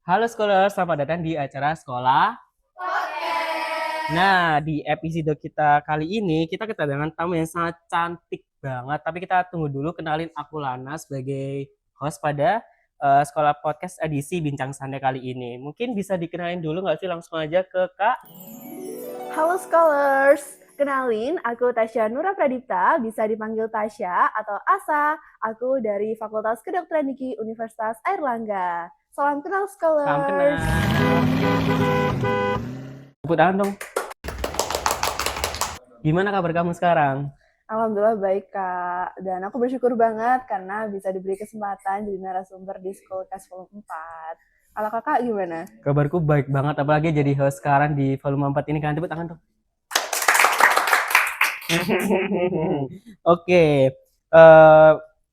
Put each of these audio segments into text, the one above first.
Halo Scholar, selamat datang di acara sekolah. Nah, di episode kita kali ini kita kedatangan tamu yang sangat cantik banget. Tapi kita tunggu dulu kenalin aku Lana sebagai host pada sekolah podcast edisi Bincang Santai kali ini. Mungkin bisa dikenalin dulu nggak sih langsung aja ke Kak? Halo Scholars, kenalin aku Tasya Nura Pradipta, bisa dipanggil Tasya atau Asa. Aku dari Fakultas Kedokteran Diki Universitas Airlangga. Salam kenal Salam kenal. Scholars. Tepuk tangan dong. Gimana kabar kamu sekarang? Alhamdulillah baik Kak, dan aku bersyukur banget karena bisa diberi kesempatan jadi narasumber di Schoolcast Volume 4. Kalau kakak gimana? Kabarku baik banget, apalagi jadi host sekarang di volume 4 ini kan. Tepuk tangan dong. Oke,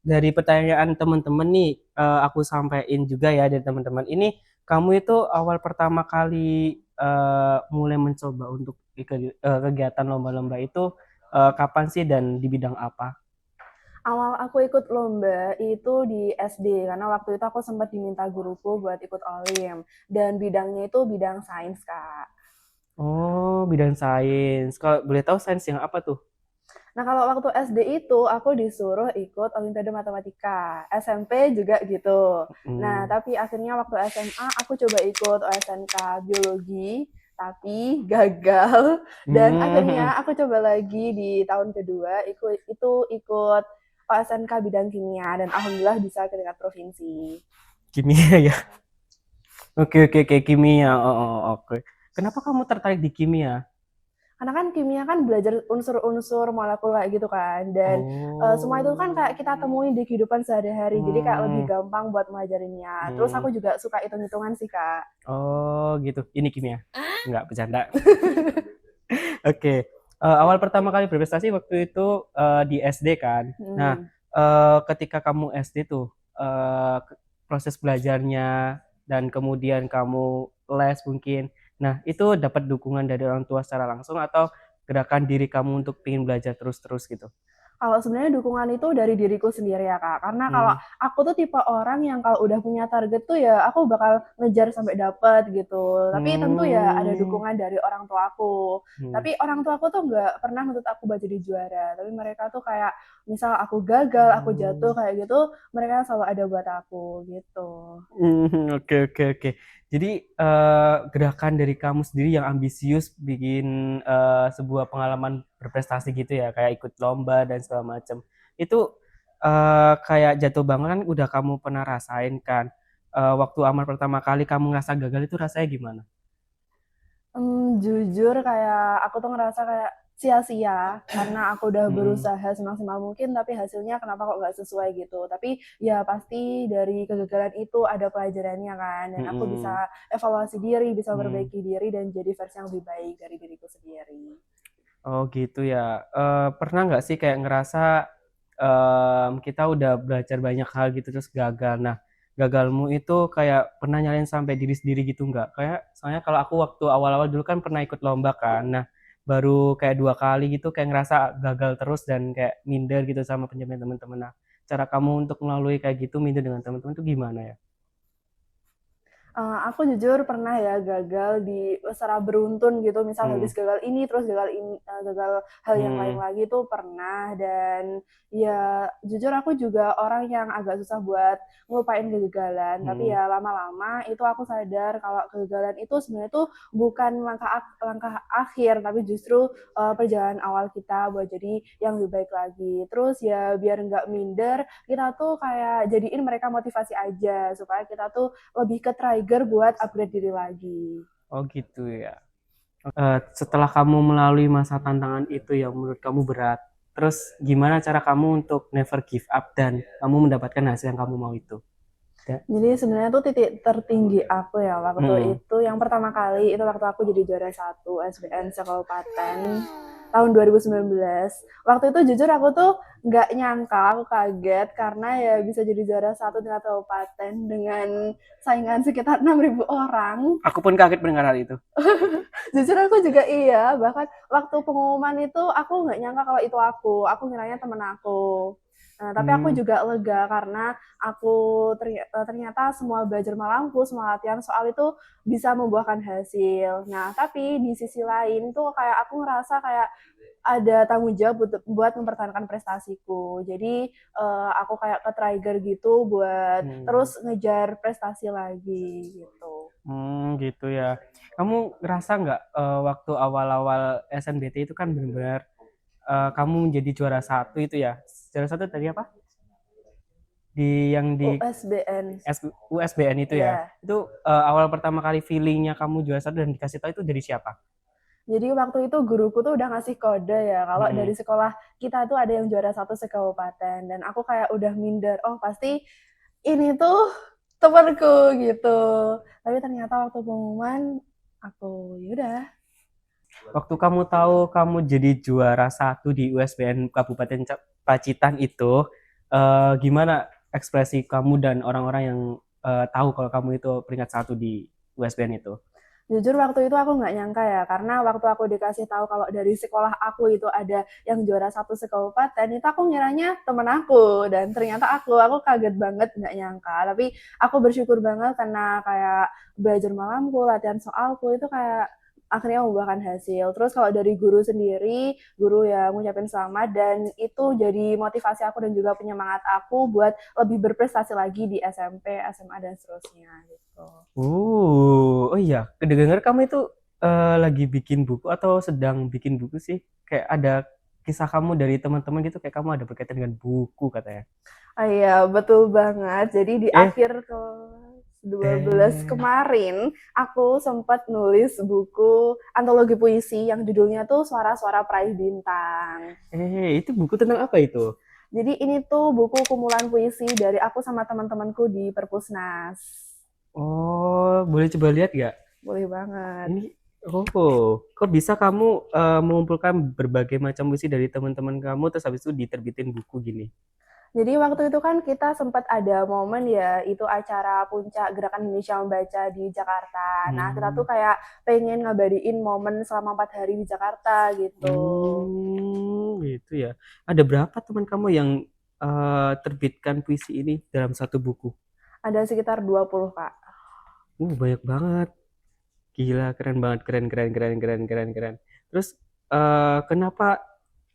dari pertanyaan teman-teman nih, aku sampaikan juga ya dari teman-teman. Ini kamu itu awal pertama kali mulai mencoba untuk kegiatan lomba-lomba itu kapan sih dan di bidang apa? Awal aku ikut lomba itu di SD, karena waktu itu aku sempat diminta guruku buat ikut Olim, dan bidangnya itu bidang sains Kak. Oh, bidang sains. Kalau boleh tahu sains yang apa tuh? Nah, kalau waktu SD itu aku disuruh ikut Olimpiade Matematika. SMP juga gitu. Nah, Hmm. tapi akhirnya waktu SMA aku coba ikut OSNK Biologi, tapi gagal. Dan Hmm. akhirnya aku coba lagi di tahun kedua ikut OSNK bidang kimia dan alhamdulillah bisa ke tingkat provinsi. Kimia ya. Oke, oke, oke, kimia. Oh, oh, oke. Kenapa kamu tertarik di kimia? Karena kan kimia kan belajar unsur-unsur molekul kayak gitu kan, dan semua itu kan kayak kita Oh. temuin di kehidupan sehari-hari, jadi kayak lebih Hmm. gampang buat ngajarinnya. Terus Hmm. aku juga suka hitung-hitungan sih kak. Oh, gitu. Ini kimia. Enggak bercanda. Oke. Awal pertama kali berprestasi waktu itu di SD kan. Nah, Hmm. ketika kamu SD tuh proses belajarnya dan kemudian kamu les mungkin. Nah, itu dapat dukungan dari orang tua secara langsung atau gerakan diri kamu untuk pengen belajar terus-terus gitu? Kalau sebenarnya dukungan itu dari diriku sendiri ya kak, karena kalau Hmm. aku tuh tipe orang yang kalau udah punya target tuh ya aku bakal ngejar sampai dapet gitu. Tapi tentu ya ada Hmm. dukungan dari orang tua aku. Hmm. Tapi orang tua aku tuh nggak pernah nuntut aku buat jadi juara. Tapi mereka tuh kayak misal aku gagal, aku jatuh kayak gitu, mereka selalu ada buat aku gitu. Oke, oke, oke. Jadi gerakan dari kamu sendiri yang ambisius bikin sebuah pengalaman berprestasi gitu ya, kayak ikut lomba dan segala macam. Itu kayak jatuh bangun kan udah kamu pernah rasain kan. Waktu amal pertama kali kamu ngerasa gagal itu rasanya gimana? Jujur kayak aku tuh ngerasa kayak sia-sia karena aku udah Mm-mm. berusaha semaksimal mungkin tapi hasilnya kenapa kok nggak sesuai gitu. Tapi ya pasti dari kegagalan itu ada pelajarannya kan dan aku Mm-mm. bisa evaluasi diri, bisa Mm. memperbaiki diri dan jadi versi yang lebih baik dari diriku sendiri. Oh gitu ya. Pernah nggak sih kayak ngerasa kita udah belajar banyak hal gitu terus gagal. Nah, gagalmu itu kayak pernah nyalain sampai diri sendiri gitu nggak? Kayak soalnya kalau aku waktu awal-awal dulu kan pernah ikut lomba kan. Nah, baru kayak 2 kali gitu kayak ngerasa gagal terus dan kayak minder gitu sama pencapaian teman-teman. Nah, cara kamu untuk melalui kayak gitu minder dengan teman-teman itu gimana ya? Aku jujur pernah ya gagal di secara beruntun gitu, misal Hmm. habis gagal ini terus gagal ini, gagal hal yang lain Hmm. lagi tuh pernah. Dan ya jujur aku juga orang yang agak susah buat ngelupain kegagalan, tapi Hmm. ya lama-lama itu aku sadar kalau kegagalan itu sebenarnya tuh bukan langkah akhir, tapi justru perjalanan awal kita buat jadi yang lebih baik lagi. Terus ya biar nggak minder, kita tuh kayak jadiin mereka motivasi aja supaya kita tuh lebih ke trigger buat upgrade diri lagi. Oh gitu ya. Setelah kamu melalui masa tantangan itu yang menurut kamu berat, terus gimana cara kamu untuk never give up dan kamu mendapatkan hasil yang kamu mau itu? Ya. Jadi sebenarnya tuh titik tertinggi aku ya waktu Mm-mm. itu yang pertama kali itu waktu aku jadi juara satu SBN sekabupaten tahun 2019. Waktu itu jujur aku tuh nggak nyangka, aku kaget karena ya bisa jadi juara satu tingkat kabupaten dengan saingan sekitar 6.000 orang. Aku pun kaget mendengar hal itu. Jujur aku juga iya, bahkan waktu pengumuman itu aku nggak nyangka kalau itu aku ngiranya temen aku. Nah, tapi aku Hmm, juga lega karena aku ternyata semua belajar malamku, semua latihan soal itu bisa membuahkan hasil. Nah, tapi di sisi lain tuh kayak aku ngerasa kayak ada tanggung jawab buat mempertahankan prestasiku. Jadi aku kayak ke-trigger gitu buat hmm, terus ngejar prestasi lagi gitu. gitu ya. Kamu ngerasa nggak waktu awal-awal SNBT itu kan benar-benar kamu menjadi juara satu itu ya? Juara satu tadi apa? Di yang di USBN. USBN itu ya? Ya. Itu awal pertama kali feelingnya kamu juara satu dan dikasih tahu itu dari siapa? Jadi waktu itu guruku tuh udah ngasih kode ya kalau dari Mm-mm. sekolah kita tuh ada yang juara satu sekabupaten dan aku kayak udah minder. Oh, pasti ini tuh temanku gitu. Tapi ternyata waktu pengumuman aku yaudah. Waktu kamu tahu kamu jadi juara satu di USBN Kabupaten Pacitan itu, gimana ekspresi kamu dan orang-orang yang tahu kalau kamu itu peringkat satu di USBN itu? Jujur waktu itu aku nggak nyangka ya, karena waktu aku dikasih tahu kalau dari sekolah aku itu ada yang juara satu sekabupaten, itu aku ngiranya temen aku, dan ternyata aku kaget banget nggak nyangka. Tapi aku bersyukur banget karena kayak belajar malamku, latihan soalku itu kayak akhirnya membuahkan hasil. Terus kalau dari guru sendiri, guru ya ngucapin selamat dan itu jadi motivasi aku dan juga penyemangat aku buat lebih berprestasi lagi di SMP, SMA dan seterusnya gitu. Oh iya, kedengar kamu itu lagi bikin buku atau sedang bikin buku sih? Kayak ada kisah kamu dari teman-teman gitu, kayak kamu ada berkaitan dengan buku katanya. Oh iya, betul banget. Jadi di Eh, akhir kelas 12 eh, kemarin, aku sempat nulis buku antologi puisi yang judulnya tuh Suara-Suara Peraih Bintang. itu buku tentang apa itu? Jadi ini tuh buku kumpulan puisi dari aku sama teman-temanku di Perpusnas. Oh, boleh coba lihat gak? Boleh banget. Ini, kok bisa kamu mengumpulkan berbagai macam puisi dari teman-teman kamu, terus habis itu diterbitin buku gini? Jadi waktu itu kan kita sempat ada momen ya, itu acara puncak Gerakan Indonesia Membaca di Jakarta. Nah, kita tuh Hmm, kayak pengen ngabadiin momen selama 4 hari di Jakarta gitu. gitu ya. Ada berapa teman kamu yang terbitkan puisi ini dalam satu buku? Ada sekitar 20, Kak. Banyak banget. Gila, keren banget, keren, keren, keren, keren, keren, keren. Terus kenapa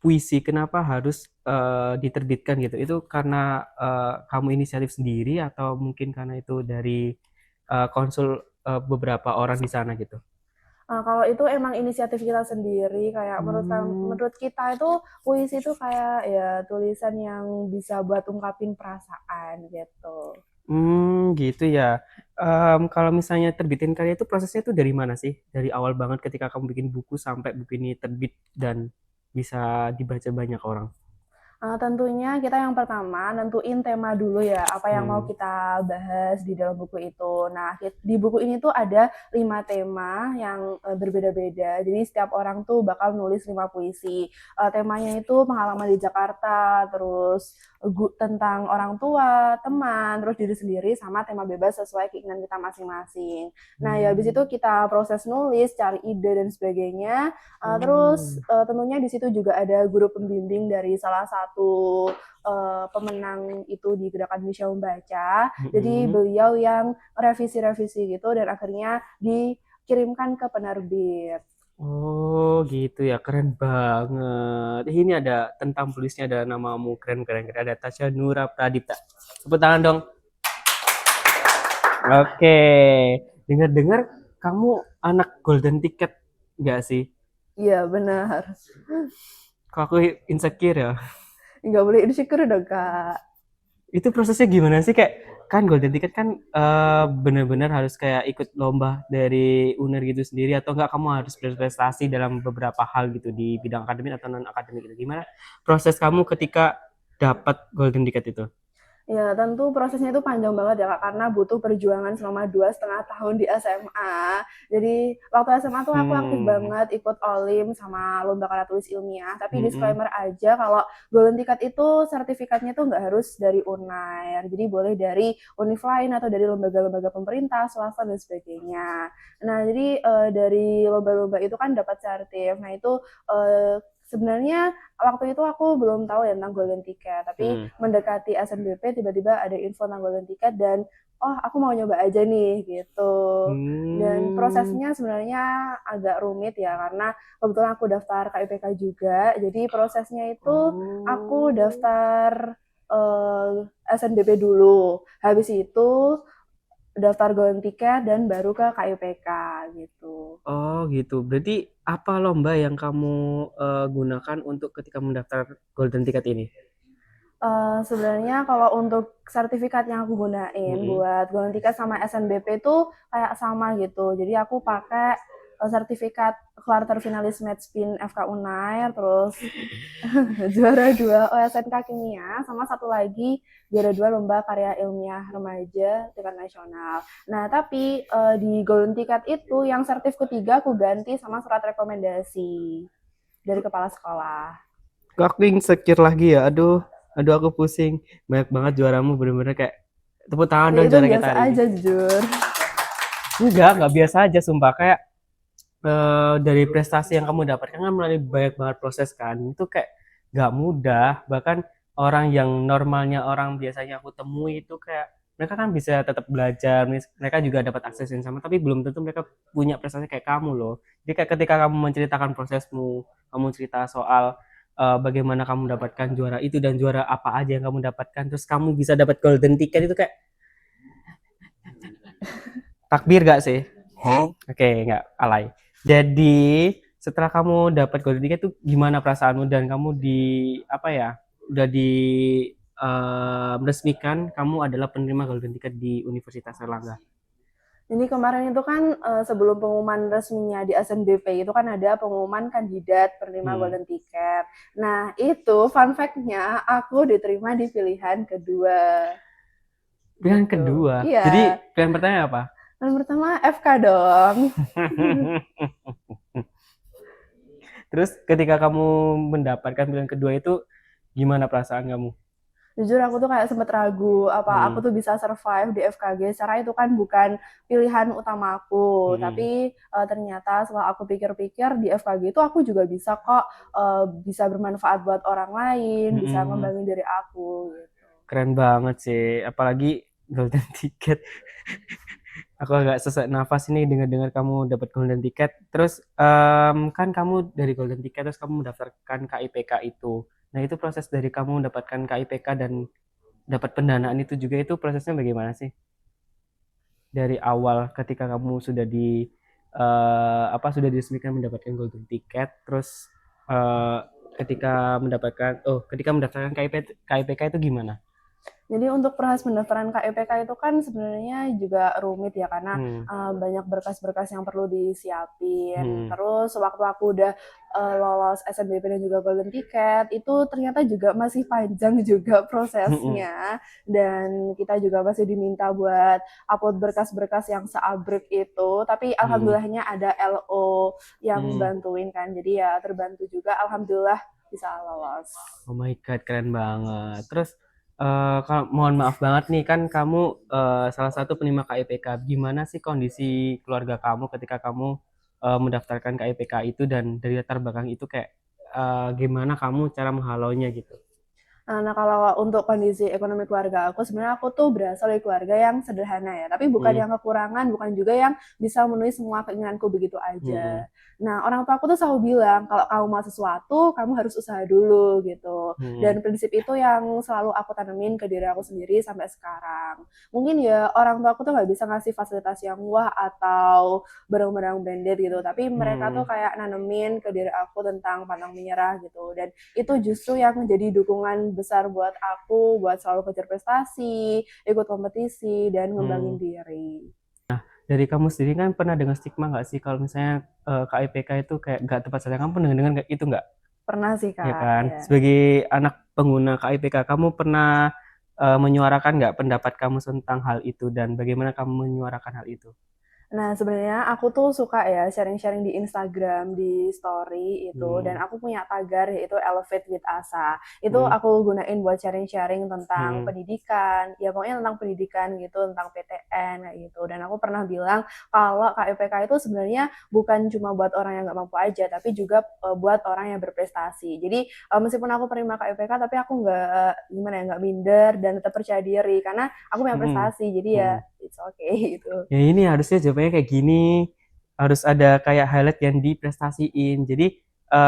puisi, kenapa harus diterbitkan gitu? Itu karena kamu inisiatif sendiri atau mungkin karena itu dari konsul beberapa orang di sana gitu? Kalau itu emang inisiatif kita sendiri, kayak Hmm, menurut kita itu puisi itu kayak ya tulisan yang bisa buat ungkapin perasaan gitu. gitu ya. Kalau misalnya terbitin karya itu prosesnya itu dari mana sih? Dari awal banget ketika kamu bikin buku sampai buku ini terbit dan bisa dibaca banyak orang. Tentunya kita yang pertama nentuin tema dulu ya, apa yang mau Hmm. kita bahas di dalam buku itu. Nah, di buku ini tuh ada 5 tema yang berbeda-beda. Jadi setiap orang tuh bakal nulis 5 puisi. Temanya itu pengalaman di Jakarta, terus tentang orang tua, teman, terus diri sendiri, sama tema bebas sesuai keinginan kita masing-masing. Nah, ya habis itu Hmm. kita proses nulis, cari ide dan sebagainya. Terus Oh. tentunya di situ juga ada guru pembimbing dari salah satu pemenang itu di Gerakan Indonesia Membaca. Jadi Mm-mm. beliau yang revisi-revisi gitu dan akhirnya dikirimkan ke penerbit. Oh gitu ya, keren banget. Ini ada tentang tulisnya, ada namamu, keren keren keren. Ada Tasya Nura Pradipta. Tepuk tangan dong. Oke, dengar-dengar kamu anak golden ticket nggak sih? Iya benar. Kok aku insecure ya? Nggak boleh insecure dong kak. Itu prosesnya gimana sih, kayak kan golden ticket kan bener-bener harus kayak ikut lomba dari UNER gitu sendiri atau enggak kamu harus berprestasi dalam beberapa hal gitu di bidang akademik atau non akademik gitu, gimana proses kamu ketika dapat golden ticket itu? Ya, tentu prosesnya itu panjang banget ya, Kak, karena butuh perjuangan selama 2,5 tahun di SMA. Jadi, waktu SMA tuh aku aktif Hmm. banget ikut OLIM sama lomba karya tulis ilmiah. Tapi Mm-mm. disclaimer aja kalau Golden Ticket itu sertifikatnya tuh nggak harus dari UNAIR. Jadi boleh dari univ lain atau dari lembaga-lembaga pemerintah, swasta, dan sebagainya. Nah, jadi dari lomba-lomba itu kan dapat sertif. Nah, itu Sebenarnya waktu itu aku belum tahu ya tentang golden ticket, tapi Hmm. mendekati SNBP tiba-tiba ada info tentang golden ticket dan oh aku mau nyoba aja nih gitu. Dan Hmm. prosesnya sebenarnya agak rumit ya karena kebetulan aku daftar KIPK juga. Jadi prosesnya itu aku Oh. daftar SNBP dulu. Habis itu daftar golden ticket dan baru ke KIPK gitu. Oh gitu. Berarti apa lomba yang kamu gunakan untuk ketika mendaftar Golden Ticket ini? Sebenarnya kalau untuk sertifikat yang aku gunain Mm-mm. buat golden ticket sama SNBP itu kayak sama gitu. Jadi aku pakai sertifikat quarter finalis match spin FK Unair, terus juara 2 OSNK Kimia, sama satu lagi juara 2 lomba karya ilmiah remaja tingkat nasional. Nah, tapi di golden ticket itu yang sertif ketiga aku ganti sama surat rekomendasi dari kepala sekolah. Kok aku insecure lagi ya? Aduh, aduh aku pusing. Banyak banget juaramu bener-bener kayak tepuk tangan Ya dong itu juara kita biasa hari ini. aja jujur. Enggak biasa aja sumpah kayak dari prestasi yang kamu dapatkan kan melalui banyak banget proses kan. Itu kayak nggak mudah. Bahkan orang yang normalnya orang biasanya aku temui itu kayak mereka kan bisa tetap belajar, mereka juga dapat akses yang sama, tapi belum tentu mereka punya prestasi kayak kamu loh. Jadi kayak ketika kamu menceritakan prosesmu, kamu cerita soal bagaimana kamu mendapatkan juara itu dan juara apa aja yang kamu dapatkan, terus kamu bisa dapat golden ticket itu kayak takbir gak sih? Oke, nggak alay. Jadi setelah kamu dapat golden ticket tuh gimana perasaanmu dan kamu di apa ya? Udah di meresmikan kamu adalah penerima golden ticket di Universitas Erlangga. Jadi kemarin itu kan sebelum pengumuman resminya di SNBP itu kan ada pengumuman kandidat penerima Hmm. golden ticket. Nah itu fun fact-nya aku diterima di pilihan kedua Pilihan gitu. kedua. Jadi Iya, pilihan pertama apa? yang pertama FK dong. Terus ketika kamu mendapatkan pilihan kedua itu gimana perasaan kamu? Jujur aku tuh kayak sempet ragu apa aku Hmm. tuh bisa survive di FKG secara itu kan bukan pilihan utama aku, Hmm. tapi ternyata setelah aku pikir-pikir di FKG itu aku juga bisa kok bisa bermanfaat buat orang lain, bisa Hmm. ngembangin diri aku gitu. Keren banget sih, apalagi golden ticket. Aku agak sesak nafas ini dengar-dengar kamu dapat golden ticket. Terus kan kamu dari golden ticket terus kamu mendaftarkan KIPK itu. Nah itu proses dari kamu mendapatkan KIPK dan dapat pendanaan itu juga itu prosesnya bagaimana sih? Dari awal ketika kamu sudah di apa sudah diresmikan mendapatkan golden ticket, terus eh, ketika mendapatkan KIPK itu gimana? Jadi untuk proses pendaftaran KIPK itu kan sebenarnya juga rumit ya karena Hmm. banyak berkas-berkas yang perlu disiapin. Hmm. Terus waktu aku udah lolos SNBP dan juga golden ticket itu ternyata juga masih panjang juga Hmm. prosesnya dan kita juga masih diminta buat upload berkas-berkas yang seabrek itu. Tapi Hmm. alhamdulillahnya ada LO yang Hmm. bantuin kan. Jadi ya terbantu juga alhamdulillah bisa lolos. Oh my God, keren banget. Terus, mohon maaf banget nih, kan kamu salah satu penerima KIPK. Gimana sih kondisi keluarga kamu ketika kamu mendaftarkan KIPK itu dan dari latar belakang itu kayak gimana kamu cara menghalaunya gitu? Nah, kalau untuk kondisi ekonomi keluarga aku, sebenarnya aku tuh berasal dari keluarga yang sederhana ya, tapi bukan Hmm. yang kekurangan, bukan juga yang bisa memenuhi semua keinginanku begitu Hmm. aja. Nah, orang tua aku tuh selalu bilang, kalau kamu mau sesuatu, kamu harus usaha dulu gitu. Hmm. Dan prinsip itu yang selalu aku tanemin ke diri aku sendiri sampai sekarang. Mungkin ya orang tua aku tuh nggak bisa ngasih fasilitas yang wah atau barang-barang branded gitu, tapi mereka tuh Hmm. kayak nanemin ke diri aku tentang pantang menyerah gitu. Dan itu justru yang menjadi dukungan besar buat aku buat selalu kejar prestasi, ikut kompetisi dan Hmm. ngembangin diri. Dari kamu sendiri kan pernah dengar stigma nggak sih kalau misalnya KIPK itu kayak nggak tepat sasaran? Kamu pernah dengar nggak itu nggak? Pernah sih Ya Kak, kan? ya. Sebagai anak pengguna KIPK, kamu pernah menyuarakan nggak pendapat kamu tentang hal itu dan bagaimana kamu menyuarakan hal itu? Nah, sebenarnya aku tuh suka ya sharing-sharing di Instagram, di story itu, dan Hmm, aku punya tagar yaitu Elevate with Asa. Itu hmm, aku gunain buat sharing-sharing tentang hmm, pendidikan, ya pokoknya tentang pendidikan gitu, tentang PTN kayak gitu. Dan aku pernah bilang kalau KIPK itu sebenarnya bukan cuma buat orang yang nggak mampu aja, tapi juga buat orang yang berprestasi. Jadi meskipun aku terima KIPK, tapi aku nggak gimana ya, nggak minder dan tetap percaya diri karena aku punya hmm, prestasi. Jadi ya hmm. it's okay gitu. Ya ini harusnya jawabannya kayak gini, harus ada kayak highlight yang diprestasiin. Jadi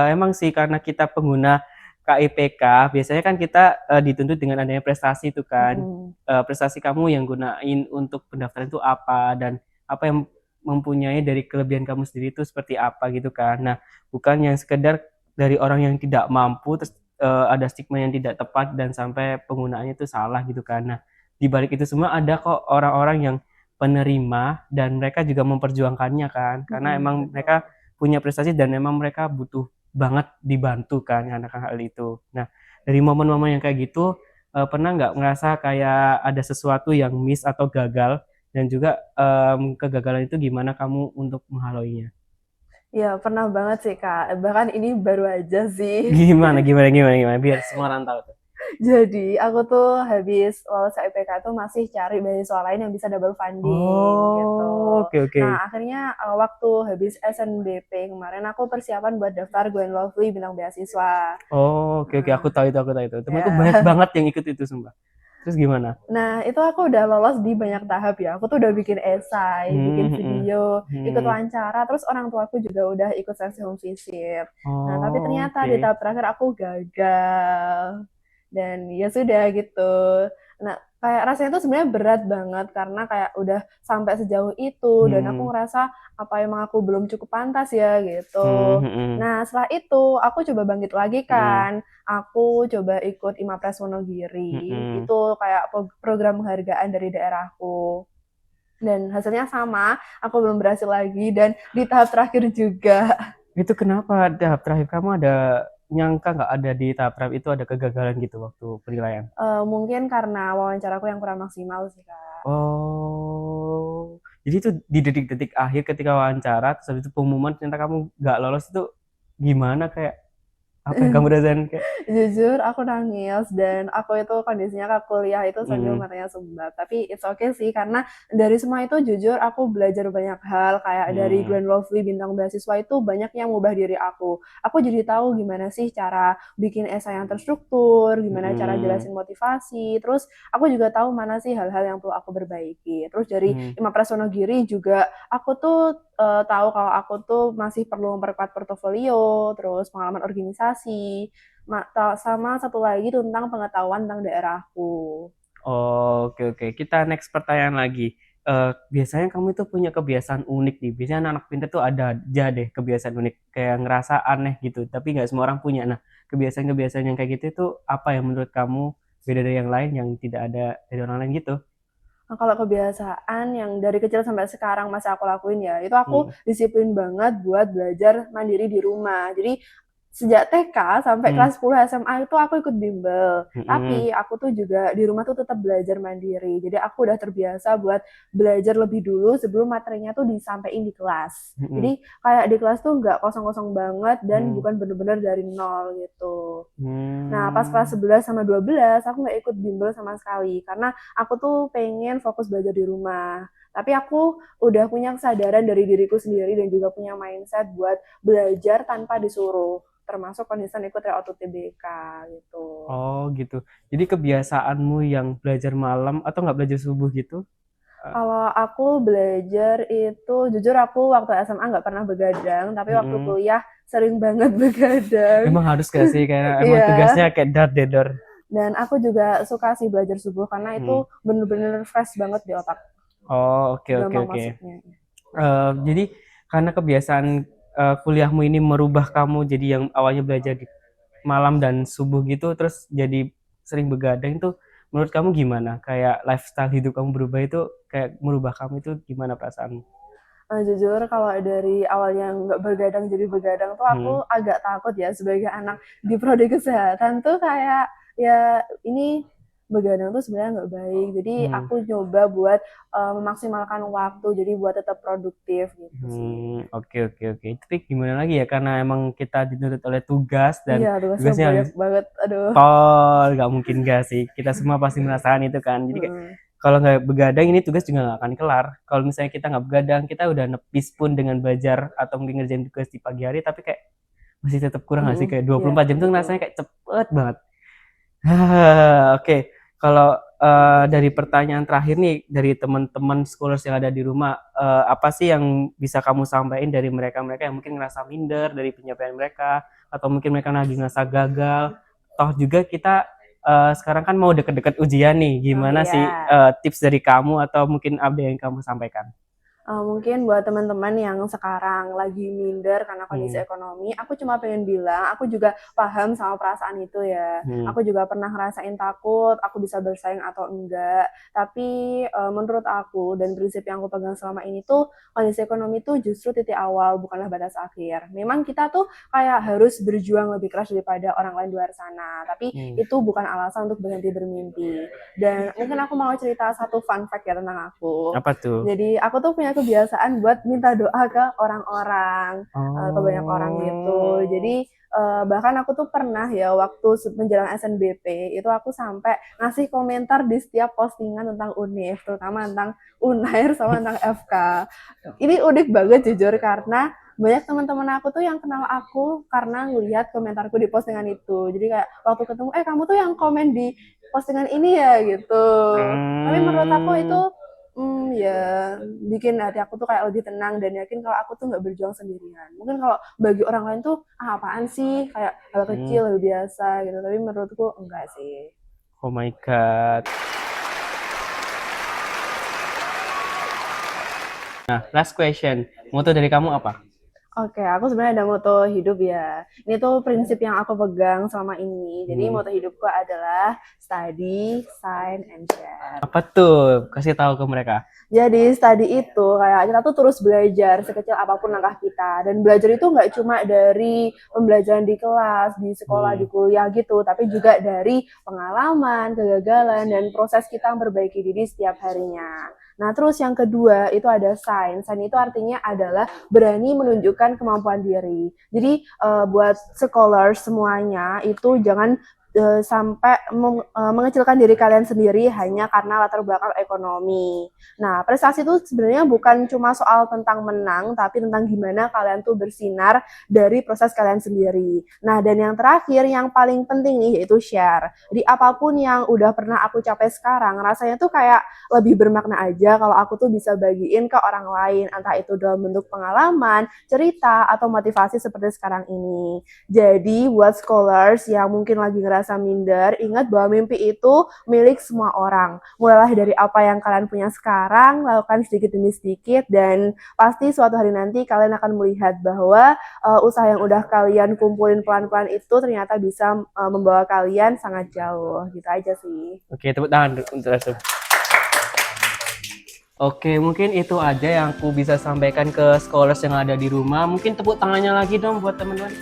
emang sih karena kita pengguna KIPK, biasanya kan kita dituntut dengan adanya prestasi itu kan. Mm-mm. Prestasi kamu yang gunain untuk pendaftaran itu apa dan apa yang mempunyai dari kelebihan kamu sendiri itu seperti apa gitu kan. Nah, bukan yang sekedar dari orang yang tidak mampu terus ada stigma yang tidak tepat dan sampai penggunaannya itu salah gitu kan. Nah, di balik itu semua ada kok orang-orang yang penerima dan mereka juga memperjuangkannya kan karena emang mereka Betul. punya prestasi dan emang mereka butuh banget dibantu kan karena hal itu. Nah, dari momen-momen yang kayak gitu pernah nggak ngerasa kayak ada sesuatu yang miss atau gagal dan juga kegagalan itu gimana kamu untuk menghalauinya? Ya, pernah banget sih, Kak. Bahkan ini baru aja sih. Gimana gimana gimana gimana biar semua orang tahu tuh. Jadi, aku tuh habis lolos IPK tuh masih cari beasiswa lain yang bisa double funding gitu. Oh, oke oke. Nah, akhirnya waktu habis SNBP kemarin aku persiapan buat daftar Gwen Lovely bintang beasiswa. Oh, oke oke Nah, aku tahu itu. Temanku banyak ya. banget yang ikut itu sumpah. Terus gimana? Nah, itu aku udah lolos di banyak tahap ya. Aku tuh udah bikin esai, bikin Hmm, hmm, video, ikut hmm. wawancara, terus orang tuaku juga udah ikut sesi home visit. Nah, tapi Oh, ternyata di oke. tahap terakhir aku gagal. Dan ya sudah gitu. Nah, kayak rasanya tuh sebenarnya berat banget karena kayak udah sampai sejauh itu dan aku Hmm, ngerasa apa emang aku belum cukup pantas ya hmm, gitu. hmm, Nah, setelah itu aku coba bangkit lagi hmm, kan. Aku coba ikut IMAPRES Wonogiri. hmm. Itu kayak program penghargaan dari daerahku. Dan hasilnya sama, aku belum berhasil lagi dan di tahap terakhir juga. Itu kenapa tahap terakhir kamu ada nyangka nggak ada di tahap terakhir itu ada kegagalan gitu waktu penilaian? Mungkin karena wawancaraku yang kurang maksimal sih, Kak. Oh, jadi itu di detik-detik akhir ketika wawancara, terus habis itu pengumuman ternyata kamu nggak lolos itu gimana kayak apa yang kamu rasain kayak? Jujur aku nangis dan aku itu kondisinya ke kuliah itu sambil Hmm, matanya sumbat. Tapi it's okay sih karena dari semua itu jujur aku belajar banyak hal kayak dari hmm, Glenn Lovely bintang beasiswa itu banyak yang mengubah diri aku. Aku jadi tahu gimana sih cara bikin esai yang terstruktur, gimana cara hmm, jelasin motivasi. Terus aku juga tahu mana sih hal-hal yang perlu aku perbaiki. Terus dari hmm. Ima Prasonogiri juga aku tuh tahu kalau aku tuh masih perlu memperkuat portofolio, terus pengalaman organisasi, sama satu lagi tentang pengetahuan tentang daerahku. Oh, oke oke. Kita next pertanyaan lagi. Biasanya kamu itu punya kebiasaan unik nih. Biasanya anak pintar tuh ada aja deh kebiasaan unik, kayak ngerasa aneh gitu. Tapi nggak semua orang punya. Nah, kebiasaan-kebiasaan yang kayak gitu itu apa yang menurut kamu beda dari yang lain yang tidak ada dari orang lain gitu? Nah, kalau kebiasaan yang dari kecil sampai sekarang masih aku lakuin ya, itu aku Hmm, disiplin banget buat belajar mandiri di rumah. Jadi sejak TK sampai hmm, kelas 10 SMA itu aku ikut bimbel. hmm, Tapi aku tuh juga di rumah tuh tetap belajar mandiri. Jadi aku udah terbiasa buat belajar lebih dulu sebelum materinya tuh disampaikan di kelas. hmm, Jadi kayak di kelas tuh nggak kosong-kosong banget dan hmm, bukan bener-bener dari nol gitu. Nah, pas kelas hmm. 11 sama 12, aku nggak ikut bimbel sama sekali. Karena aku tuh pengen fokus belajar di rumah. Tapi aku udah punya kesadaran dari diriku sendiri dan juga punya mindset buat belajar tanpa disuruh. Termasuk konsisten ikut tryout UTBK gitu. Oh gitu. Jadi kebiasaanmu yang belajar malam atau nggak belajar subuh gitu? Eh, Kalau aku belajar itu, jujur aku waktu SMA nggak pernah begadang, tapi waktu hmm. kuliah sering banget begadang. Emang harus gak sih kayak emang tugasnya Iya. kayak dar dedor. Dan aku juga suka sih belajar subuh karena Hmm. itu bener-bener fresh banget di otak. Oh, oke oke Gampang oke. masuknya. Jadi karena kebiasaan kuliahmu ini merubah kamu jadi yang awalnya belajar di malam dan subuh gitu, terus jadi sering begadang itu, menurut kamu gimana? Kayak lifestyle hidup kamu berubah itu, kayak merubah kamu itu gimana perasaanmu? Jujur kalau dari awalnya nggak begadang jadi begadang tuh Hmm. aku agak takut ya sebagai anak di prodi kesehatan tuh kayak ya ini begadang tuh sebenarnya nggak baik. Jadi Hmm. aku coba buat memaksimalkan waktu, jadi buat tetap produktif gitu sih. Oke oke oke. Tapi gimana lagi ya? Karena emang kita dituntut oleh tugas dan Iya, tugasnya tugasnya banyak harus banget. Aduh. tol, nggak mungkin nggak sih. Kita semua pasti merasakan itu kan. Jadi kayak Mm-mm. kalau nggak begadang ini tugas juga nggak akan kelar. Kalau misalnya kita nggak begadang, kita udah nepis pun dengan belajar atau mungkin ngerjain tugas di pagi hari, tapi kayak masih tetap kurang nggak sih? Mm-mm. Kayak Iya, 24 jam tuh betul. rasanya kayak cepet banget. Oke, kalau dari pertanyaan terakhir nih dari teman-teman scholars yang ada di rumah, apa sih yang bisa kamu sampaikan dari mereka-mereka yang mungkin ngerasa minder dari pencapaian mereka, atau mungkin mereka lagi ngerasa gagal? Toh juga kita sekarang kan mau deket-deket ujian nih, Oh gimana iya. sih tips dari kamu atau mungkin update yang kamu sampaikan? Mungkin buat teman-teman yang sekarang lagi minder karena kondisi Hmm, ekonomi, aku cuma pengen bilang, aku juga paham sama perasaan itu ya. hmm, Aku juga pernah ngerasain takut, aku bisa bersaing atau enggak. Tapi menurut aku dan prinsip yang aku pegang selama ini tuh, kondisi ekonomi tuh justru titik awal, bukanlah batas akhir. Memang kita tuh kayak harus berjuang lebih keras daripada orang lain di luar sana. Tapi hmm. itu bukan alasan untuk berhenti bermimpi. Dan mungkin aku mau cerita satu fun fact ya tentang aku. Apa tuh? Jadi aku tuh punya kebiasaan buat minta doa ke orang-orang, ke banyak orang gitu. Oh, Jadi bahkan aku tuh pernah ya waktu menjelang SNBP itu aku sampai ngasih komentar di setiap postingan tentang UNIF, terutama tentang UNAIR sama tentang FK. Ini unik banget jujur karena banyak teman-teman aku tuh yang kenal aku karena ngelihat komentarku di postingan itu. Jadi kayak waktu ketemu, kamu tuh yang komen di postingan ini ya gitu. Tapi menurut aku itu hmm, ya bikin hati aku tuh kayak lebih tenang dan yakin kalau aku tuh nggak berjuang sendirian. Mungkin kalau bagi orang lain tuh apaan sih kayak hal hmm. kecil hal biasa gitu. Tapi menurutku enggak sih. Oh my God. Nah, last question. Moto dari kamu apa? Oke, aku sebenarnya ada moto hidup ya. Ini tuh prinsip yang aku pegang selama ini. Jadi Hmm. moto hidupku adalah study, sign, and share. Apa tuh? Kasih tahu ke mereka. Jadi study itu kayak kita tuh terus belajar sekecil apapun langkah kita. Dan belajar itu nggak cuma dari pembelajaran di kelas, di sekolah, Hmm. di kuliah gitu, tapi juga dari pengalaman, kegagalan, dan proses kita memperbaiki diri setiap harinya. Nah, terus yang kedua itu ada sign. Sign itu artinya adalah berani menunjukkan kemampuan diri. Jadi buat scholars semuanya itu jangan sampai mengecilkan diri kalian sendiri hanya karena latar belakang ekonomi. Nah, prestasi itu sebenarnya bukan cuma soal tentang menang, tapi tentang gimana kalian tuh bersinar dari proses kalian sendiri. Nah, dan yang terakhir, yang paling penting nih, yaitu share. Jadi, apapun yang udah pernah aku capai sekarang, rasanya tuh kayak lebih bermakna aja kalau aku tuh bisa bagiin ke orang lain, entah itu dalam bentuk pengalaman, cerita, atau motivasi seperti sekarang ini. Jadi, buat scholars yang mungkin lagi ngerasa minder, ingat bahwa mimpi itu milik semua orang. Mulailah dari apa yang kalian punya sekarang, lakukan sedikit demi sedikit, dan pasti suatu hari nanti kalian akan melihat bahwa usaha yang udah kalian kumpulin pelan-pelan itu ternyata bisa membawa kalian sangat jauh. Gitu aja sih. Oke, tepuk tangan untuk Rasul. Oke, mungkin itu aja yang aku bisa sampaikan ke scholars yang ada di rumah. Mungkin tepuk tangannya lagi dong buat teman-teman.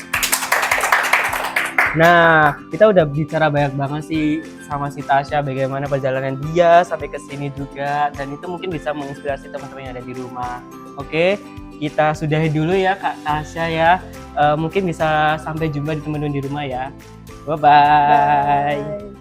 Nah, kita udah bicara banyak banget sih sama si Tasya bagaimana perjalanan dia sampai ke sini juga, dan itu mungkin bisa menginspirasi teman-teman yang ada di rumah. Oke, kita sudahi dulu ya Kak Tasya ya. Mungkin bisa sampai jumpa di teman-teman di rumah ya. Bye bye. Bye.